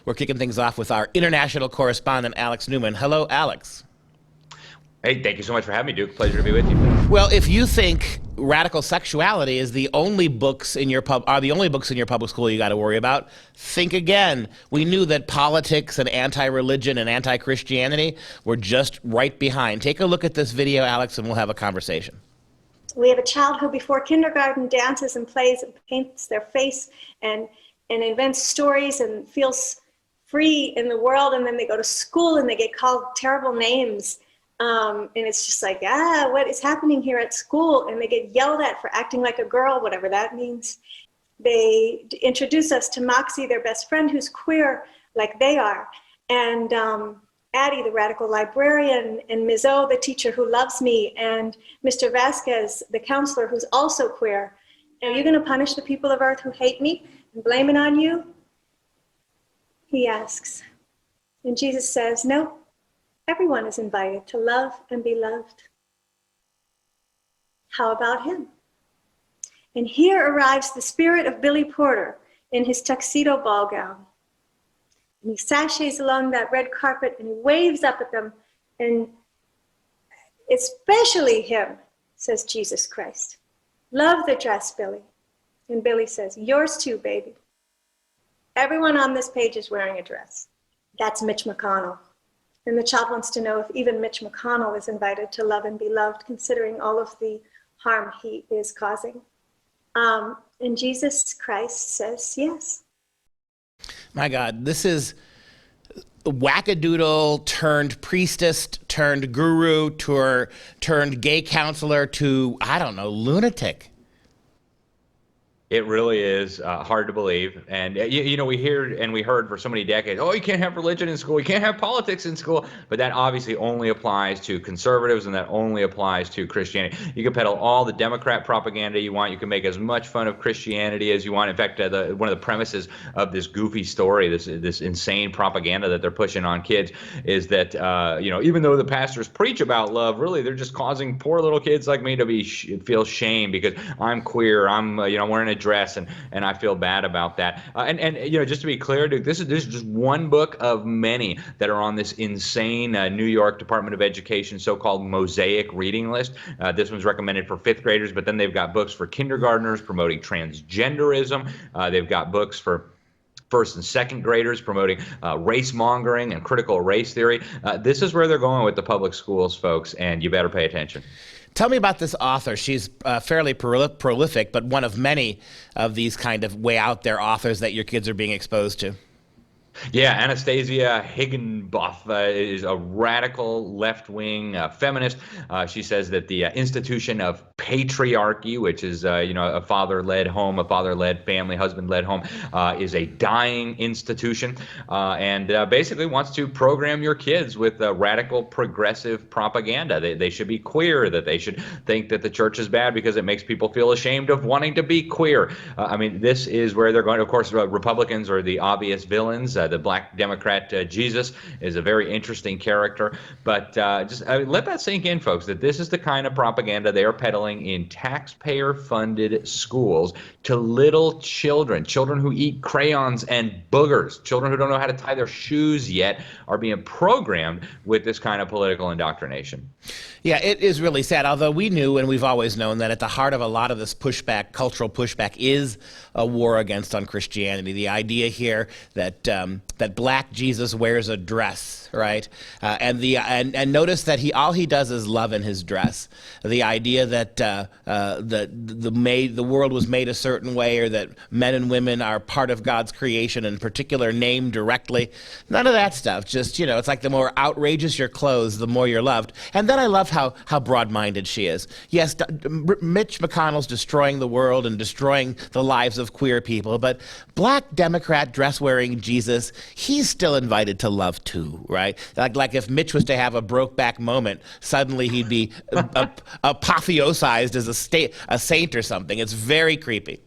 We're kicking things off with our international correspondent, Alex Newman. Hello, Alex. Hey, thank you so much for having me, Duke. Pleasure to be with you. Well, if you think radical sexuality is the only books in your public school you got to worry about, think again. We knew that politics and anti-religion and anti-Christianity were just right behind. Take a look at this video, Alex, and we'll have a conversation. We have a child who before kindergarten dances and plays and paints their face and invents stories and feels free in the world, and then they go to school and they get called terrible names. And it's just like, what is happening here at school? And they get yelled at for acting like a girl, whatever that means. They introduce us to Moxie, their best friend, who's queer like they are. And Addie, the radical librarian, and Ms. O, the teacher who loves me, and Mr. Vasquez, the counselor, who's also queer. Are you going to punish the people of Earth who hate me and blame it on you? He asks. And Jesus says, no. Everyone is invited to love and be loved. How about him? And here arrives the spirit of Billy Porter in his tuxedo ball gown. And he sashays along that red carpet and he waves up at them. And especially him, says Jesus Christ. Love the dress, Billy. And Billy says, yours too, baby. Everyone on this page is wearing a dress. That's Mitch McConnell. And the child wants to know if even Mitch McConnell is invited to love and be loved, considering all of the harm he is causing. And Jesus Christ says yes. My God, this is wackadoodle turned priestess turned guru turned gay counselor to, I don't know, lunatic. It really is hard to believe. And, you know, we hear and we heard for so many decades, oh, you can't have religion in school, you can't have politics in school. But that obviously only applies to conservatives, and that only applies to Christianity. You can peddle all the Democrat propaganda you want. You can make as much fun of Christianity as you want. In fact, one of the premises of this goofy story, this insane propaganda that they're pushing on kids, is that, you know, even though the pastors preach about love, really they're just causing poor little kids like me to feel shame because I'm queer, I'm wearing a dress, and I feel bad about that. And you know, just to be clear, Duke, this is just one book of many that are on this insane New York Department of Education so-called mosaic reading list. This one's recommended for fifth graders, but then they've got books for kindergartners promoting transgenderism. They've got books for first and second graders promoting race mongering and critical race theory. This is where they're going with the public schools, folks, and you better pay attention. Tell me about this author. She's fairly prolific, but one of many of these kind of way out there authors that your kids are being exposed to. Yeah, Anastasia Higginbotham is a radical left-wing feminist. She says that the institution of patriarchy, which is a father-led home, a father-led family, husband-led home, is a dying institution, and basically wants to program your kids with radical progressive propaganda. They should be queer, that they should think that the church is bad because it makes people feel ashamed of wanting to be queer. I mean, this is where they're going. Of course, Republicans are the obvious villains. The black Democrat Jesus is a very interesting character, but let that sink in, folks, that this is the kind of propaganda they are peddling in taxpayer-funded schools to little children who eat crayons and boogers, children who don't know how to tie their shoes yet are being programmed with this kind of political indoctrination. Yeah, it is really sad, although we knew and we've always known that at the heart of a lot of this pushback, cultural pushback, is a war against Christianity. The idea here that that black Jesus wears a dress, right? And notice that all he does is love in his dress. The idea that the world was made a certain way, or that men and women are part of God's creation, in particular named directly, none of that stuff. Just, you know, it's like the more outrageous your clothes, the more you're loved. And then I love how broad-minded she is. Yes, Mitch McConnell's destroying the world and destroying the lives of queer people, but black Democrat dress-wearing Jesus, he's still invited to love too, right? Like if Mitch was to have a Brokeback moment, suddenly he'd be apotheosized as a saint or something. It's very creepy.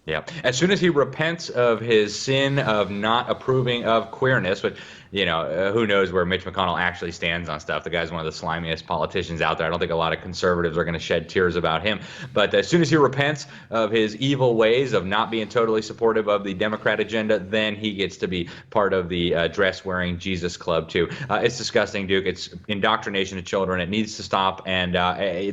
Yeah. As soon as he repents of his sin of not approving of queerness, which, who knows where Mitch McConnell actually stands on stuff. The guy's one of the slimiest politicians out there. I don't think a lot of conservatives are going to shed tears about him. But as soon as he repents of his evil ways of not being totally supportive of the Democrat agenda, then he gets to be part of the dress-wearing Jesus Club, too. It's disgusting, Duke. It's indoctrination of children. It needs to stop. And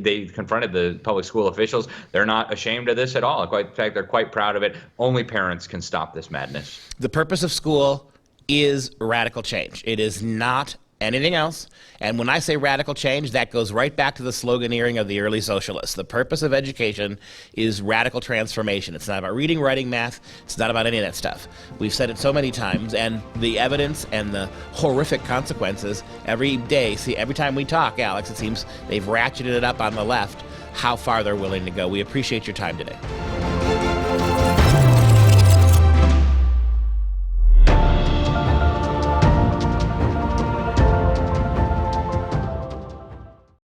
they confronted the public school officials. They're not ashamed of this at all. In fact, they're quite proud of it. Only parents can stop this madness. The purpose of school is radical change. It is not anything else. And when I say radical change, that goes right back to the sloganeering of the early socialists. The purpose of education is radical transformation. It's not about reading, writing, math. It's not about any of that stuff. We've said it so many times, and the evidence and the horrific consequences every day. See, every time we talk, Alex, it seems they've ratcheted it up on the left how far they're willing to go. We appreciate your time today.